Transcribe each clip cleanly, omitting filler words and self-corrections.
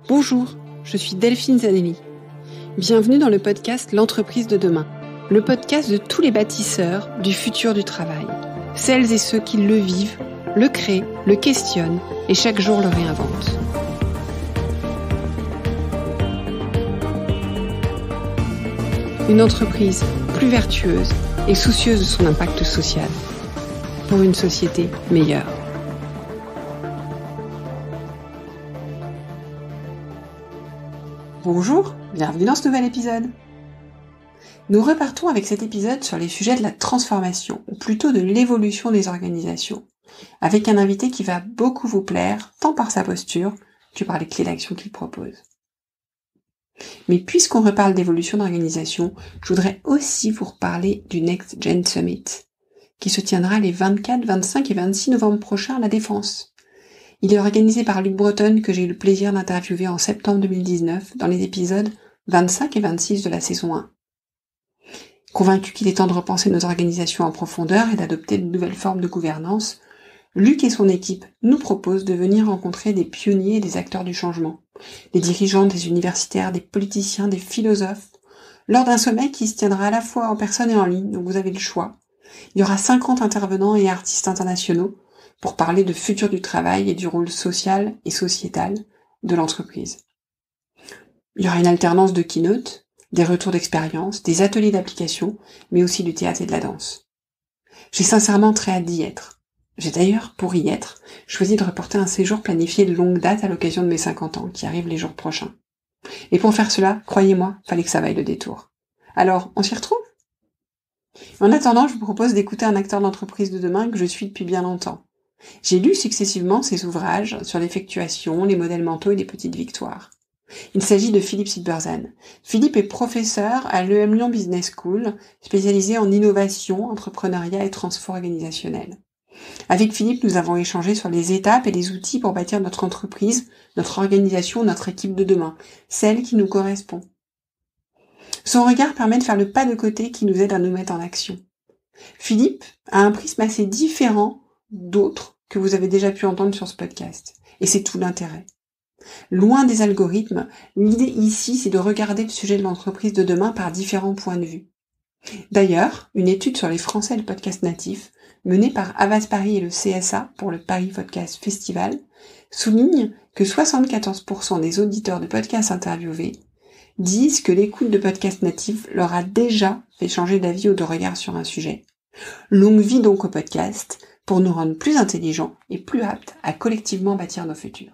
Bonjour, je suis Delphine Zanelli. Bienvenue dans le podcast L'entreprise de demain, le podcast de tous les bâtisseurs du futur du travail. Celles et ceux qui le vivent, le créent, le questionnent et chaque jour le réinventent. Une entreprise plus vertueuse et soucieuse de son impact social pour une société meilleure. Bonjour, bienvenue dans ce nouvel épisode. Nous repartons avec cet épisode sur les sujets de la transformation, ou plutôt de l'évolution des organisations, avec un invité qui va beaucoup vous plaire, tant par sa posture que par les clés d'action qu'il propose. Mais puisqu'on reparle d'évolution d'organisation, je voudrais aussi vous reparler du Next Gen Summit, qui se tiendra les 24, 25 et 26 novembre prochains à La Défense. Il est organisé par Luc Breton, que j'ai eu le plaisir d'interviewer en septembre 2019 dans les épisodes 25 et 26 de la saison 1. Convaincu qu'il est temps de repenser nos organisations en profondeur et d'adopter de nouvelles formes de gouvernance, Luc et son équipe nous proposent de venir rencontrer des pionniers et des acteurs du changement, des dirigeants, des universitaires, des politiciens, des philosophes, lors d'un sommet qui se tiendra à la fois en personne et en ligne, donc vous avez le choix. Il y aura 50 intervenants et artistes internationaux pour parler de futur du travail et du rôle social et sociétal de l'entreprise. Il y aura une alternance de keynote, des retours d'expérience, des ateliers d'application, mais aussi du théâtre et de la danse. J'ai sincèrement très hâte d'y être. J'ai d'ailleurs, pour y être, choisi de reporter un séjour planifié de longue date à l'occasion de mes 50 ans, qui arrive les jours prochains. Et pour faire cela, croyez-moi, fallait que ça vaille le détour. Alors, on s'y retrouve ? En attendant, je vous propose d'écouter un acteur d'entreprise de demain que je suis depuis bien longtemps. J'ai lu successivement ses ouvrages sur l'effectuation, les modèles mentaux et les petites victoires. Il s'agit de Philippe Silberzan. Philippe est professeur à l'EM Lyon Business School, spécialisé en innovation, entrepreneuriat et transfert organisationnel. Avec Philippe, nous avons échangé sur les étapes et les outils pour bâtir notre entreprise, notre organisation, notre équipe de demain, celle qui nous correspond. Son regard permet de faire le pas de côté qui nous aide à nous mettre en action. Philippe a un prisme assez différent d'autres que vous avez déjà pu entendre sur ce podcast. Et c'est tout l'intérêt. Loin des algorithmes, l'idée ici, c'est de regarder le sujet de l'entreprise de demain par différents points de vue. D'ailleurs, une étude sur les Français et le podcast natif, menée par Havas Paris et le CSA pour le Paris Podcast Festival, souligne que 74% des auditeurs de podcasts interviewés disent que l'écoute de podcasts natifs leur a déjà fait changer d'avis ou de regard sur un sujet. Longue vie donc au podcast, pour nous rendre plus intelligents et plus aptes à collectivement bâtir nos futurs.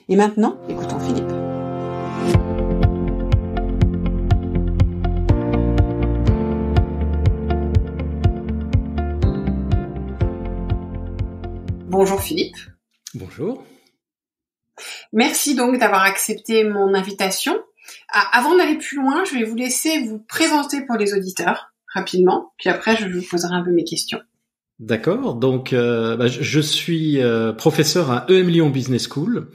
Et maintenant, écoutons Philippe. Bonjour Philippe. Bonjour. Merci donc d'avoir accepté mon invitation. Avant d'aller plus loin, je vais vous laisser vous présenter pour les auditeurs rapidement, puis après je vous poserai un peu mes questions. D'accord, donc je suis professeur à EM Lyon Business School,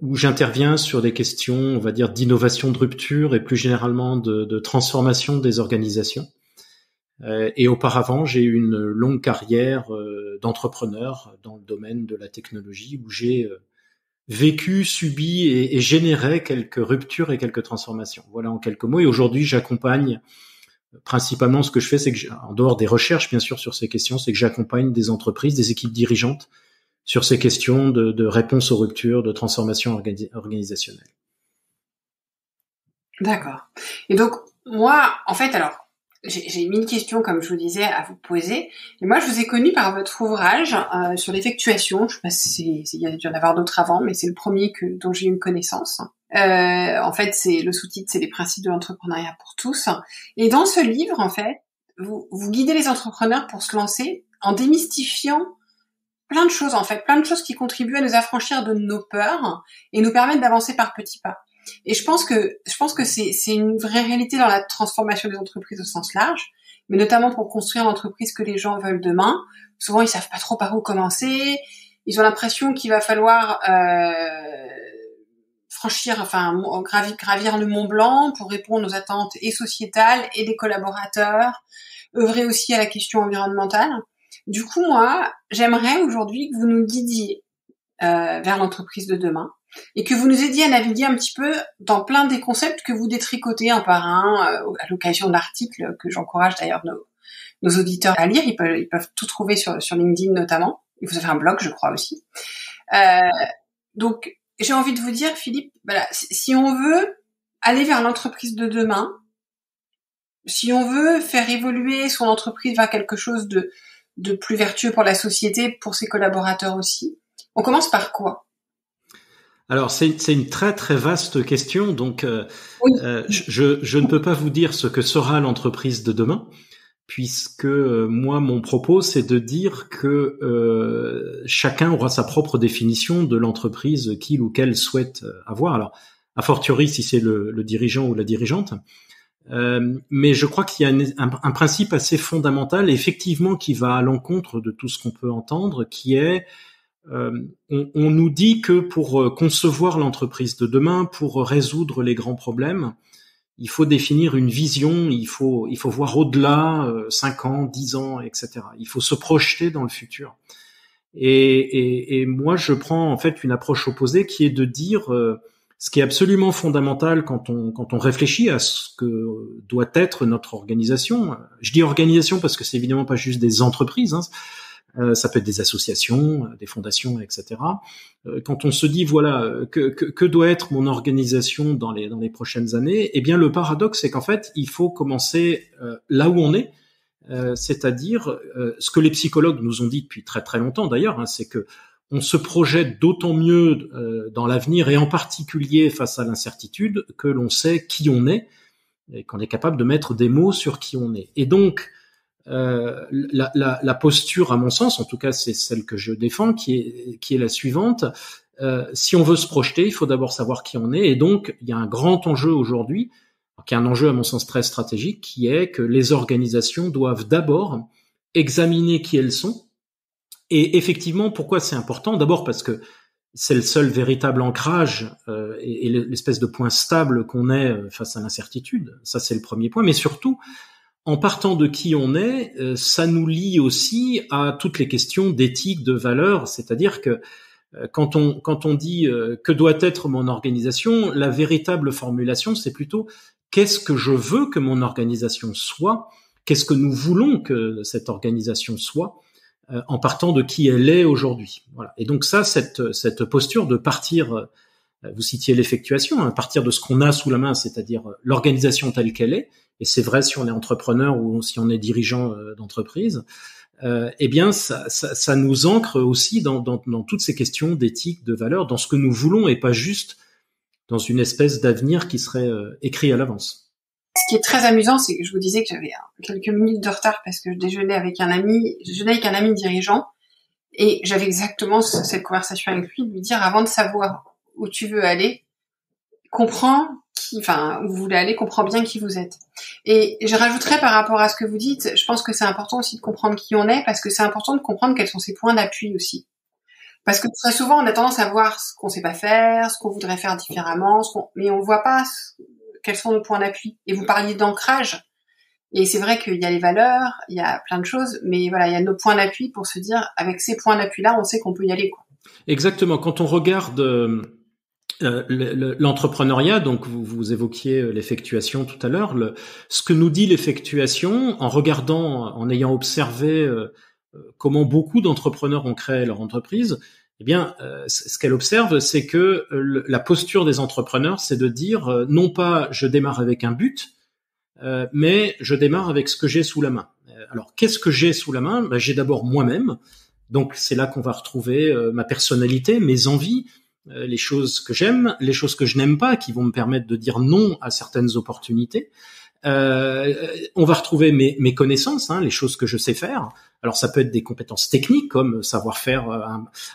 où j'interviens sur des questions, on va dire, d'innovation de rupture et plus généralement de transformation des organisations. Et auparavant, j'ai eu une longue carrière d'entrepreneur dans le domaine de la technologie, où j'ai vécu, subi et généré quelques ruptures et quelques transformations. Voilà en quelques mots. Et aujourd'hui, j'accompagne principalement, ce que je fais, c'est que, en dehors des recherches, bien sûr, sur ces questions, c'est que j'accompagne des entreprises, des équipes dirigeantes sur ces questions de réponse aux ruptures, de transformation organisationnelle. D'accord. Et donc, moi, en fait, alors, j'ai mis une question, comme je vous disais, à vous poser. Et moi, je vous ai connu par votre ouvrage sur l'effectuation. Je sais pas si il y a dû en avoir d'autres avant, mais c'est le premier dont j'ai eu une connaissance. En fait, c'est le sous-titre, c'est les principes de l'entrepreneuriat pour tous. Et dans ce livre, en fait, vous guidez les entrepreneurs pour se lancer en démystifiant plein de choses, en fait, plein de choses qui contribuent à nous affranchir de nos peurs et nous permettent d'avancer par petits pas. Et je pense que c'est une vraie réalité dans la transformation des entreprises au sens large, mais notamment pour construire l'entreprise que les gens veulent demain. Souvent, ils savent pas trop par où commencer. Ils ont l'impression qu'il va falloir gravir le Mont Blanc pour répondre aux attentes et sociétales et des collaborateurs, œuvrer aussi à la question environnementale. Du coup, moi, j'aimerais aujourd'hui que vous nous guidiez vers l'entreprise de demain. et que vous nous aidiez à naviguer un petit peu dans plein des concepts que vous détricotez un par un à l'occasion d'articles que j'encourage d'ailleurs nos auditeurs à lire. Ils peuvent tout trouver sur LinkedIn notamment. Et vous avez un blog, je crois aussi. Donc, j'ai envie de vous dire, Philippe, voilà, si on veut aller vers l'entreprise de demain, si on veut faire évoluer son entreprise vers quelque chose de plus vertueux pour la société, pour ses collaborateurs aussi, on commence par quoi? Alors c'est une très très vaste question, donc Oui. Je ne peux pas vous dire ce que sera l'entreprise de demain, puisque moi mon propos c'est de dire que chacun aura sa propre définition de l'entreprise qu'il ou qu'elle souhaite avoir. Alors a fortiori si c'est le dirigeant ou la dirigeante. Mais je crois qu'il y a un principe assez fondamental, effectivement, qui va à l'encontre de tout ce qu'on peut entendre, qui est on nous dit que pour concevoir l'entreprise de demain, pour résoudre les grands problèmes, il faut définir une vision, il faut voir au-delà 5 ans, 10 ans, etc. Il faut se projeter dans le futur. Et moi, je prends en fait une approche opposée qui est de dire ce qui est absolument fondamental quand on réfléchit à ce que doit être notre organisation. Je dis organisation parce que c'est évidemment pas juste des entreprises, hein. Ça peut être des associations, des fondations, etc. Quand on se dit voilà que doit être mon organisation dans les prochaines années, eh bien le paradoxe c'est qu'en fait il faut commencer là où on est, c'est-à-dire ce que les psychologues nous ont dit depuis très très longtemps d'ailleurs, hein, c'est que on se projette d'autant mieux dans l'avenir et en particulier face à l'incertitude que l'on sait qui on est et qu'on est capable de mettre des mots sur qui on est. Et donc la posture, à mon sens, en tout cas c'est celle que je défends, qui est la suivante. Si on veut se projeter, il faut d'abord savoir qui on est. Et donc il y a un grand enjeu aujourd'hui, qui est un enjeu à mon sens très stratégique, qui est que les organisations doivent d'abord examiner qui elles sont. Et effectivement, pourquoi c'est important? D'abord parce que c'est le seul véritable ancrage et l'espèce de point stable qu'on ait face à l'incertitude. Ça, c'est le premier point. Mais surtout, en partant de qui on est, ça nous lie aussi à toutes les questions d'éthique, de valeur. C'est-à-dire que quand on dit que doit être mon organisation, la véritable formulation, c'est plutôt qu'est-ce que je veux que mon organisation soit? Qu'est-ce que nous voulons que cette organisation soit? En partant de qui elle est aujourd'hui. Voilà. Et donc ça, cette posture de partir, vous citiez l'effectuation, hein, partir de ce qu'on a sous la main, c'est-à-dire l'organisation telle qu'elle est, et c'est vrai si on est entrepreneur ou si on est dirigeant d'entreprise, eh bien ça nous ancre aussi dans toutes ces questions d'éthique, de valeur, dans ce que nous voulons et pas juste dans une espèce d'avenir qui serait écrit à l'avance. Ce qui est très amusant, c'est que je vous disais que j'avais quelques minutes de retard parce que je déjeunais avec un ami dirigeant et j'avais exactement cette conversation avec lui, de lui dire avant de savoir où tu veux aller, où vous voulez aller, comprends bien qui vous êtes. Et je rajouterais par rapport à ce que vous dites, je pense que c'est important aussi de comprendre qui on est parce que c'est important de comprendre quels sont ses points d'appui aussi. Parce que très souvent, on a tendance à voir ce qu'on sait pas faire, ce qu'on voudrait faire différemment, mais on voit pas quels sont nos points d'appui. Et vous parliez d'ancrage. Et c'est vrai qu'il y a les valeurs, il y a plein de choses, mais voilà, il y a nos points d'appui pour se dire, avec ces points d'appui-là, on sait qu'on peut y aller, quoi. Exactement. Quand on regarde l'entrepreneuriat, donc vous évoquiez l'effectuation tout à l'heure, ce que nous dit l'effectuation, en ayant observé comment beaucoup d'entrepreneurs ont créé leur entreprise, eh bien, ce qu'elle observe, c'est que la posture des entrepreneurs, c'est de dire non pas je démarre avec un but, mais je démarre avec ce que j'ai sous la main. Alors, qu'est-ce que j'ai sous la main? Ben, j'ai d'abord moi-même. Donc, c'est là qu'on va retrouver ma personnalité, mes envies, les choses que j'aime, les choses que je n'aime pas, qui vont me permettre de dire non à certaines opportunités. On va retrouver mes connaissances, hein, les choses que je sais faire. Alors ça peut être des compétences techniques comme savoir faire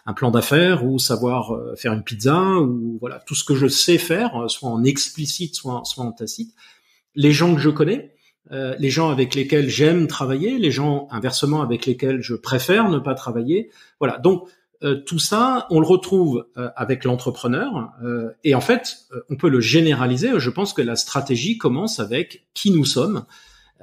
un plan d'affaires ou savoir faire une pizza ou voilà tout ce que je sais faire, soit en explicite, soit en tacite. Les gens que je connais, les gens avec lesquels j'aime travailler, les gens inversement avec lesquels je préfère ne pas travailler. Voilà, donc tout ça, on le retrouve avec l'entrepreneur et en fait, on peut le généraliser. Je pense que la stratégie commence avec qui nous sommes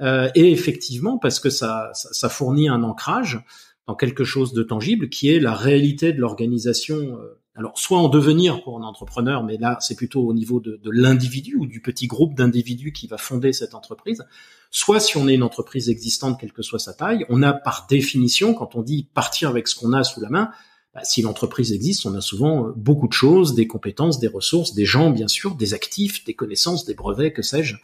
et effectivement parce que ça fournit un ancrage dans quelque chose de tangible qui est la réalité de l'organisation Alors, soit en devenir pour un entrepreneur, mais là, c'est plutôt au niveau de l'individu ou du petit groupe d'individus qui va fonder cette entreprise. Soit si on est une entreprise existante, quelle que soit sa taille, on a par définition, quand on dit partir avec ce qu'on a sous la main, si l'entreprise existe, on a souvent beaucoup de choses, des compétences, des ressources, des gens, bien sûr, des actifs, des connaissances, des brevets, que sais-je,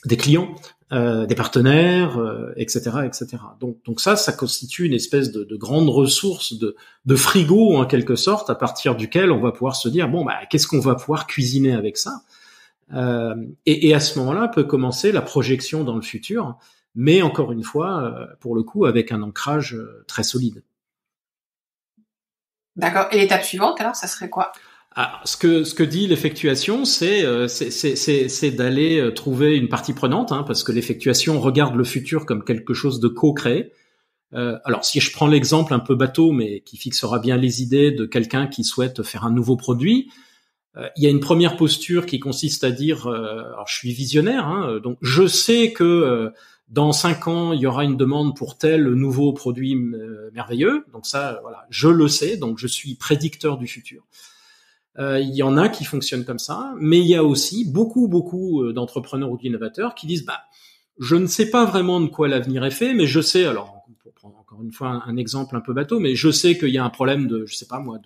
des clients, des partenaires, etc., etc. Donc ça constitue une espèce de grande ressource de frigo en quelque sorte, à partir duquel on va pouvoir se dire qu'est-ce qu'on va pouvoir cuisiner avec ça, et à ce moment-là peut commencer la projection dans le futur, mais encore une fois, pour le coup, avec un ancrage très solide. D'accord. Et l'étape suivante, alors, ça serait quoi? Ce que dit l'effectuation, c'est d'aller trouver une partie prenante, parce que l'effectuation regarde le futur comme quelque chose de co-créé. Alors, si je prends l'exemple un peu bateau, mais qui fixera bien les idées de quelqu'un qui souhaite faire un nouveau produit, il y a une première posture qui consiste à dire, alors je suis visionnaire, donc je sais que dans 5 ans, il y aura une demande pour tel nouveau produit merveilleux. Donc ça, voilà, je le sais, donc je suis prédicteur du futur. Il y en a qui fonctionnent comme ça, mais il y a aussi beaucoup d'entrepreneurs ou d'innovateurs qui disent je ne sais pas vraiment de quoi l'avenir est fait, mais je sais, alors pour prendre encore une fois un exemple un peu bateau, mais je sais qu'il y a un problème de, je sais pas moi,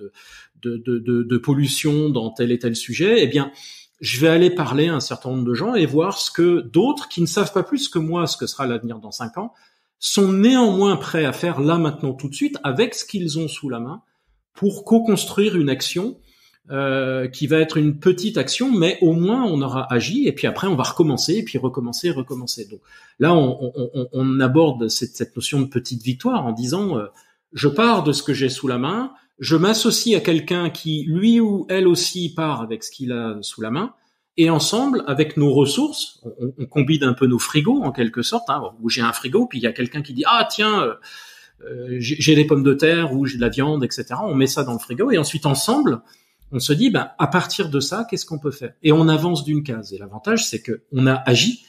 de pollution dans tel et tel sujet. Eh bien, je vais aller parler à un certain nombre de gens et voir ce que d'autres qui ne savent pas plus que moi ce que sera l'avenir dans 5 ans sont néanmoins prêts à faire là maintenant tout de suite avec ce qu'ils ont sous la main pour co-construire une action qui va être une petite action, mais au moins on aura agi, et puis après on va recommencer, et puis recommencer. Donc là, on aborde cette notion de petite victoire en disant je pars de ce que j'ai sous la main, je m'associe à quelqu'un qui, lui ou elle aussi, part avec ce qu'il a sous la main, et ensemble, avec nos ressources, on combine un peu nos frigos en quelque sorte, où j'ai un frigo, puis il y a quelqu'un qui dit tiens, j'ai des pommes de terre, ou j'ai de la viande, etc. On met ça dans le frigo, et ensuite ensemble, on se dit, à partir de ça, qu'est-ce qu'on peut faire? Et on avance d'une case. Et l'avantage, c'est que on a agi,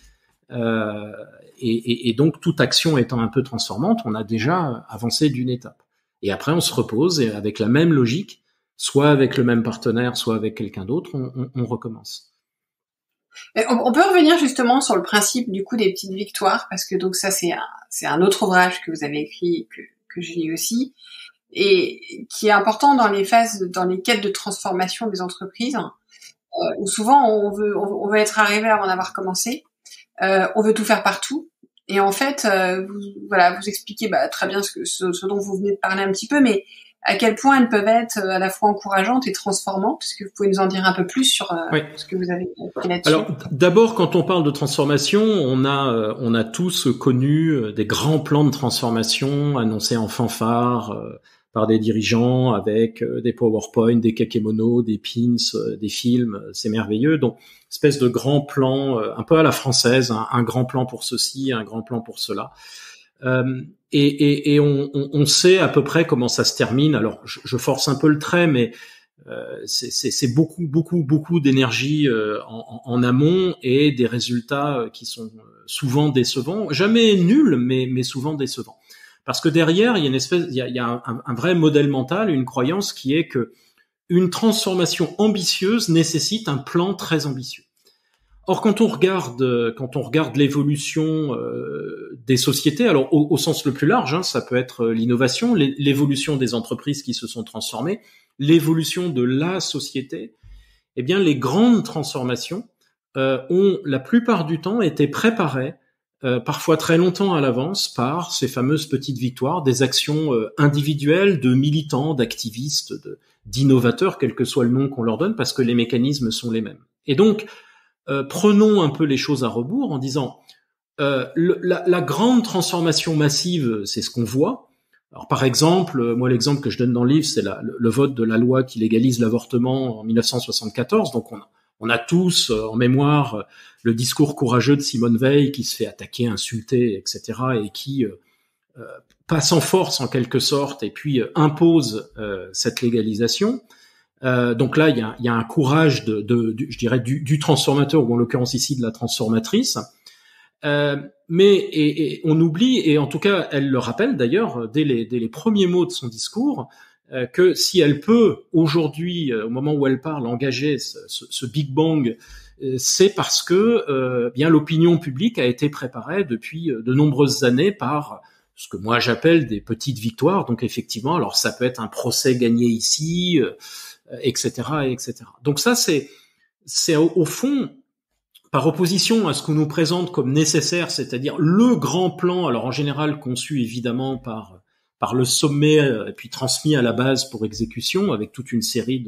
et donc toute action étant un peu transformante, on a déjà avancé d'une étape. Et après, on se repose, et avec la même logique, soit avec le même partenaire, soit avec quelqu'un d'autre, on recommence. On peut revenir justement sur le principe du coup des petites victoires, parce que donc ça c'est un autre ouvrage que vous avez écrit, que j'ai lu aussi, et qui est important dans les quêtes de transformation des entreprises, où souvent on veut être arrivé avant d'avoir commencé, on veut tout faire partout, et en fait vous expliquez très bien ce dont vous venez de parler un petit peu, mais à quel point elles peuvent être à la fois encourageantes et transformantes. Est-ce que vous pouvez nous en dire un peu plus sur ce que vous avez écrit là-dessus? Alors, d'abord, quand on parle de transformation, on a tous connu des grands plans de transformation annoncés en fanfare par des dirigeants avec des PowerPoint, des kakémonos, des pins, des films. C'est merveilleux. Donc, espèce de grand plan, un peu à la française, un grand plan pour ceci, un grand plan pour cela. Et on sait à peu près comment ça se termine. Alors, je force un peu le trait, mais c'est beaucoup d'énergie en amont et des résultats qui sont souvent décevants, jamais nuls, mais souvent décevants. Parce que derrière, il y a un vrai modèle mental, une croyance qui est que une transformation ambitieuse nécessite un plan très ambitieux. Or, quand on regarde l'évolution des sociétés, alors au sens le plus large, ça peut être l'innovation, l'évolution des entreprises qui se sont transformées, l'évolution de la société, eh bien, les grandes transformations ont la plupart du temps été préparées, parfois très longtemps à l'avance, par ces fameuses petites victoires, des actions individuelles de militants, d'activistes, d'innovateurs, quel que soit le nom qu'on leur donne, parce que les mécanismes sont les mêmes. Et donc, prenons un peu les choses à rebours en disant la grande transformation massive, c'est ce qu'on voit. Alors par exemple, moi l'exemple que je donne dans le livre, c'est le vote de la loi qui légalise l'avortement en 1974. Donc on a tous en mémoire le discours courageux de Simone Veil qui se fait attaquer, insulter, etc. et qui passe en force en quelque sorte et puis impose cette légalisation. Donc là, il y a un courage je dirais du transformateur, ou en l'occurrence ici de la transformatrice. Mais on oublie, et en tout cas elle le rappelle d'ailleurs dès les premiers mots de son discours, que si elle peut aujourd'hui, au moment où elle parle, engager ce Big Bang, c'est parce que bien l'opinion publique a été préparée depuis de nombreuses années par ce que moi j'appelle des petites victoires. Donc effectivement, alors ça peut être un procès gagné ici, etc., etc. Donc ça c'est au fond, par opposition à ce qu'on nous présente comme nécessaire, c'est-à-dire le grand plan, alors en général conçu évidemment par le sommet et puis transmis à la base pour exécution avec toute une série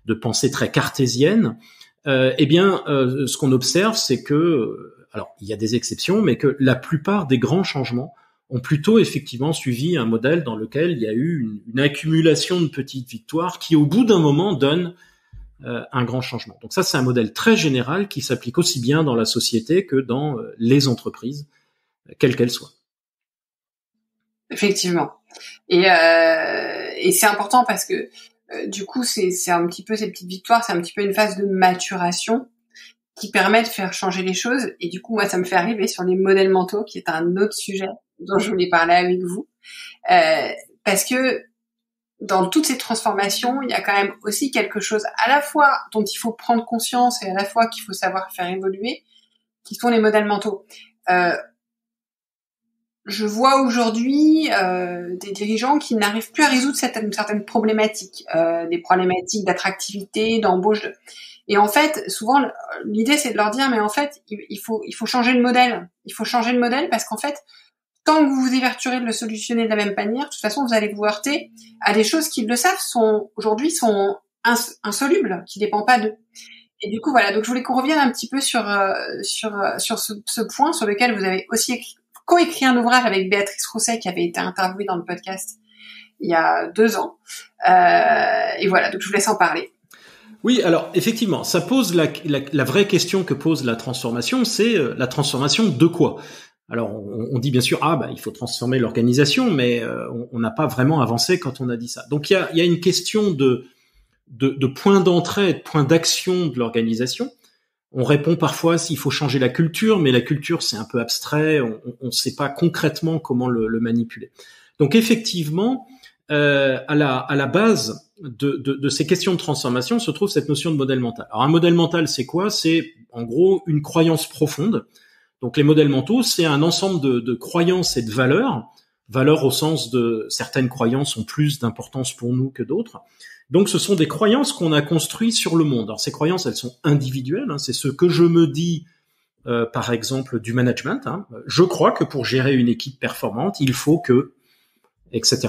de pensées très cartésiennes. Ce qu'on observe, c'est que, alors il y a des exceptions, mais que la plupart des grands changements ont plutôt effectivement suivi un modèle dans lequel il y a eu une accumulation de petites victoires qui, au bout d'un moment, donnent un grand changement. Donc ça, c'est un modèle très général qui s'applique aussi bien dans la société que dans les entreprises, quelles qu'elles soient. Effectivement. Et c'est important parce que du coup, c'est un petit peu ces petites victoires, c'est un petit peu une phase de maturation qui permet de faire changer les choses. Et du coup, moi, ça me fait arriver sur les modèles mentaux, qui est un autre sujet dont je voulais parler avec vous. Parce que dans toutes ces transformations, il y a quand même aussi quelque chose à la fois dont il faut prendre conscience et à la fois qu'il faut savoir faire évoluer, qui sont les modèles mentaux. Je vois aujourd'hui des dirigeants qui n'arrivent plus à résoudre certaines problématiques, des problématiques d'attractivité, d'embauche. Et en fait, souvent, l'idée c'est de leur dire, mais en fait, il faut changer de modèle. Il faut changer de modèle parce qu'en fait, tant que vous vous évertuerez de le solutionner de la même manière, de toute façon, vous allez vous heurter à des choses qui, le savent, aujourd'hui sont insolubles, qui dépendent pas d'eux. Et du coup, voilà. Donc, je voulais qu'on revienne un petit peu sur ce point sur lequel vous avez aussi coécrit un ouvrage avec Béatrice Rousset qui avait été interviewée dans le podcast il y a 2 ans. Et voilà. Donc, je vous laisse en parler. Oui, alors effectivement, ça pose la vraie question que pose la transformation, c'est la transformation de quoi ? Alors on dit bien sûr il faut transformer l'organisation, mais on n'a pas vraiment avancé quand on a dit ça. Donc il y a une question de point d'entrée, de point d'action de l'organisation. On répond parfois s'il faut changer la culture, mais la culture c'est un peu abstrait, on ne sait pas concrètement comment le manipuler. Donc effectivement, à la base de ces questions de transformation se trouve cette notion de modèle mental. Alors un modèle mental c'est quoi ? C'est en gros une croyance profonde. Donc les modèles mentaux, c'est un ensemble de croyances et de valeurs. Valeurs au sens de certaines croyances ont plus d'importance pour nous que d'autres. Donc ce sont des croyances qu'on a construites sur le monde. Alors ces croyances, elles sont individuelles. C'est ce que je me dis, par exemple, du management. Je crois que pour gérer une équipe performante, il faut que, etc.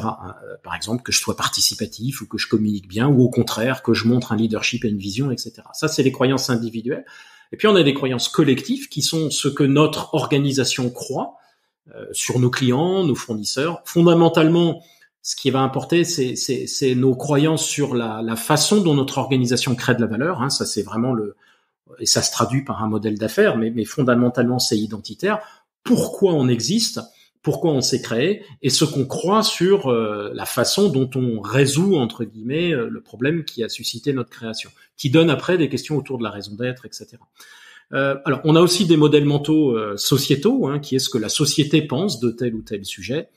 Par exemple, que je sois participatif ou que je communique bien, ou au contraire, que je montre un leadership et une vision, etc. Ça, c'est les croyances individuelles. Et puis on a des croyances collectives qui sont ce que notre organisation croit sur nos clients, nos fournisseurs. Fondamentalement, ce qui va importer, c'est nos croyances sur la façon dont notre organisation crée de la valeur. Ça, c'est vraiment et ça se traduit par un modèle d'affaires, mais fondamentalement, c'est identitaire. Pourquoi on existe ? Pourquoi on s'est créé, et ce qu'on croit sur la façon dont on résout, entre guillemets, le problème qui a suscité notre création, qui donne après des questions autour de la raison d'être, etc. Alors, on a aussi des modèles mentaux sociétaux, qui est ce que la société pense de tel ou tel sujet,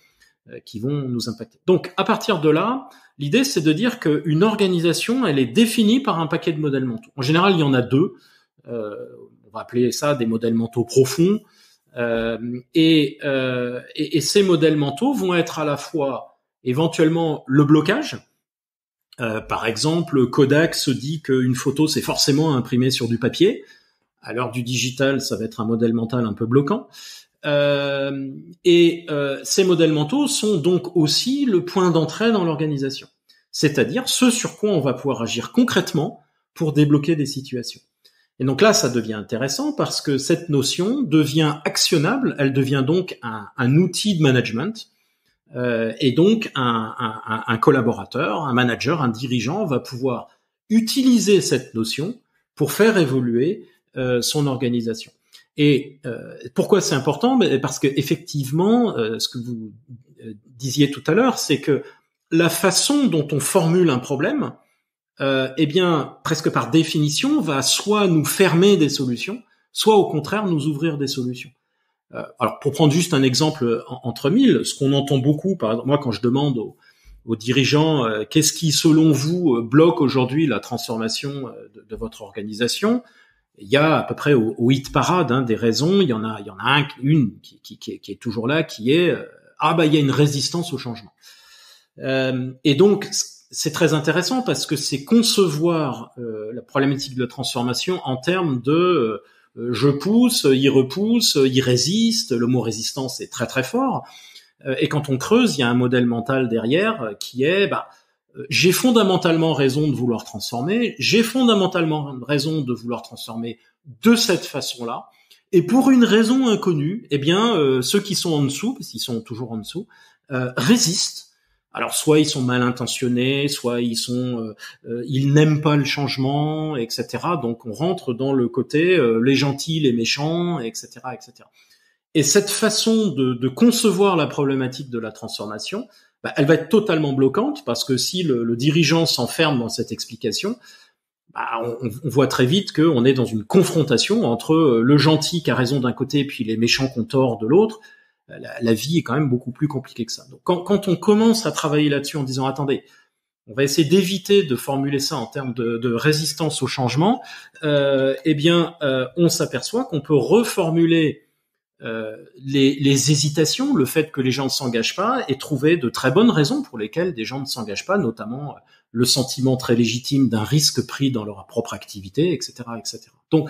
qui vont nous impacter. Donc, à partir de là, l'idée, c'est de dire qu'une organisation, elle est définie par un paquet de modèles mentaux. En général, il y en a 2. On va appeler ça des modèles mentaux profonds. Et ces modèles mentaux vont être à la fois éventuellement le blocage. Par exemple, Kodak se dit qu'une photo c'est forcément imprimé sur du papier. À l'heure du digital, ça va être un modèle mental un peu bloquant. Ces modèles mentaux sont donc aussi le point d'entrée dans l'organisation, c'est-à-dire ce sur quoi on va pouvoir agir concrètement pour débloquer des situations. Et donc là, ça devient intéressant parce que cette notion devient actionnable, elle devient donc un outil de management, et donc un collaborateur, un manager, un dirigeant va pouvoir utiliser cette notion pour faire évoluer son organisation. Et pourquoi c'est important ? Parce que effectivement, ce que vous disiez tout à l'heure, c'est que la façon dont on formule un problème, presque par définition, va soit nous fermer des solutions, soit au contraire nous ouvrir des solutions. Alors, pour prendre juste un exemple entre mille, ce qu'on entend beaucoup, par exemple, moi quand je demande aux aux dirigeants, qu'est-ce qui, selon vous, bloque aujourd'hui la transformation de votre organisation? Il y a à peu près au hit parade des raisons. Il y en a une qui est toujours là, qui est il y a une résistance au changement. Et donc c'est très intéressant parce que c'est concevoir la problématique de la transformation en termes de je pousse, il repousse, il résiste. Le mot résistance est très très fort. Et quand on creuse, il y a un modèle mental derrière qui est j'ai fondamentalement raison de vouloir transformer, j'ai fondamentalement raison de vouloir transformer de cette façon-là, et pour une raison inconnue, ceux qui sont en dessous, parce qu'ils sont toujours en dessous, résistent. Alors soit ils sont mal intentionnés, soit ils n'aiment pas le changement, etc. Donc on rentre dans le côté les gentils, les méchants, etc., etc. Et cette façon de concevoir la problématique de la transformation, elle va être totalement bloquante parce que si le dirigeant s'enferme dans cette explication, on voit très vite qu'on est dans une confrontation entre le gentil qui a raison d'un côté et puis les méchants qui ont tort de l'autre. La vie est quand même beaucoup plus compliquée que ça. Donc quand on commence à travailler là-dessus en disant attendez, on va essayer d'éviter de formuler ça en termes de résistance au changement, on s'aperçoit qu'on peut reformuler les hésitations, le fait que les gens ne s'engagent pas, et trouver de très bonnes raisons pour lesquelles des gens ne s'engagent pas, notamment le sentiment très légitime d'un risque pris dans leur propre activité, etc., etc. Donc,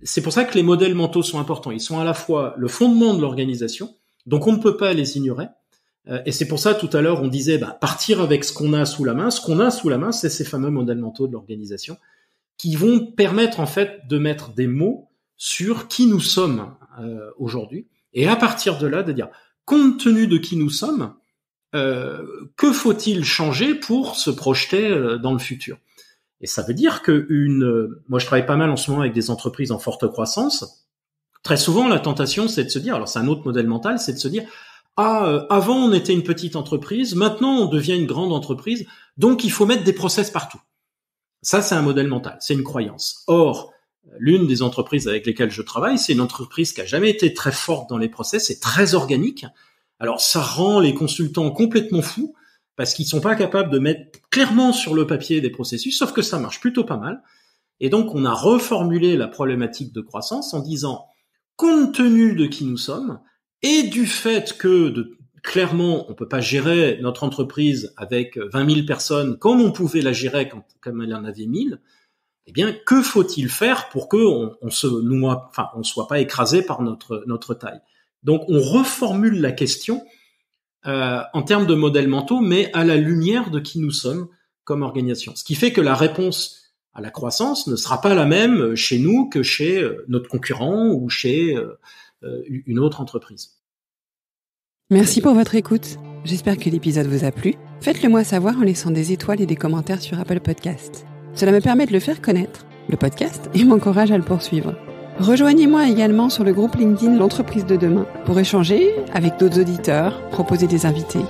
c'est pour ça que les modèles mentaux sont importants. Ils sont à la fois le fondement de l'organisation, donc on ne peut pas les ignorer. Et c'est pour ça, tout à l'heure, on disait partir avec ce qu'on a sous la main. Ce qu'on a sous la main, c'est ces fameux modèles mentaux de l'organisation qui vont permettre en fait de mettre des mots sur qui nous sommes aujourd'hui, et à partir de là de dire compte tenu de qui nous sommes, que faut-il changer pour se projeter dans le futur. Et ça veut dire que moi je travaille pas mal en ce moment avec des entreprises en forte croissance. Très souvent la tentation c'est de se dire, alors c'est un autre modèle mental, c'est de se dire avant on était une petite entreprise, maintenant on devient une grande entreprise, donc il faut mettre des process partout. Ça c'est un modèle mental, c'est une croyance. Or l'une des entreprises avec lesquelles je travaille, c'est une entreprise qui a jamais été très forte dans les process, c'est très organique. Alors ça rend les consultants complètement fous parce qu'ils sont pas capables de mettre clairement sur le papier des processus, sauf que ça marche plutôt pas mal. Et donc on a reformulé la problématique de croissance en disant compte tenu de qui nous sommes et du fait que clairement on peut pas gérer notre entreprise avec 20 000 personnes comme on pouvait la gérer comme elle en avait 1000. Que faut-il faire pour que on soit pas écrasé par notre taille? Donc, on reformule la question en termes de modèles mentaux, mais à la lumière de qui nous sommes comme organisation. Ce qui fait que la réponse à la croissance ne sera pas la même chez nous que chez notre concurrent ou chez une autre entreprise. Merci pour votre écoute. J'espère que l'épisode vous a plu. Faites-le moi savoir en laissant des étoiles et des commentaires sur Apple Podcasts. Cela me permet de le faire connaître, le podcast, et m'encourage à le poursuivre. Rejoignez-moi également sur le groupe LinkedIn L'Entreprise de demain pour échanger avec d'autres auditeurs, proposer des invités.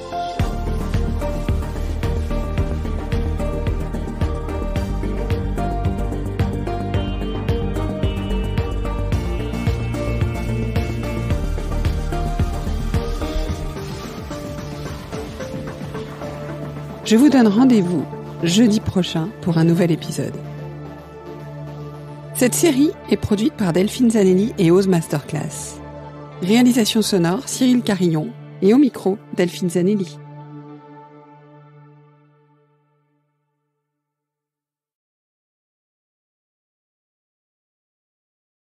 Je vous donne rendez-vous jeudi prochain pour un nouvel épisode. Cette série est produite par Delphine Zanelli et Ose Masterclass. Réalisation sonore Cyril Carillon et au micro Delphine Zanelli.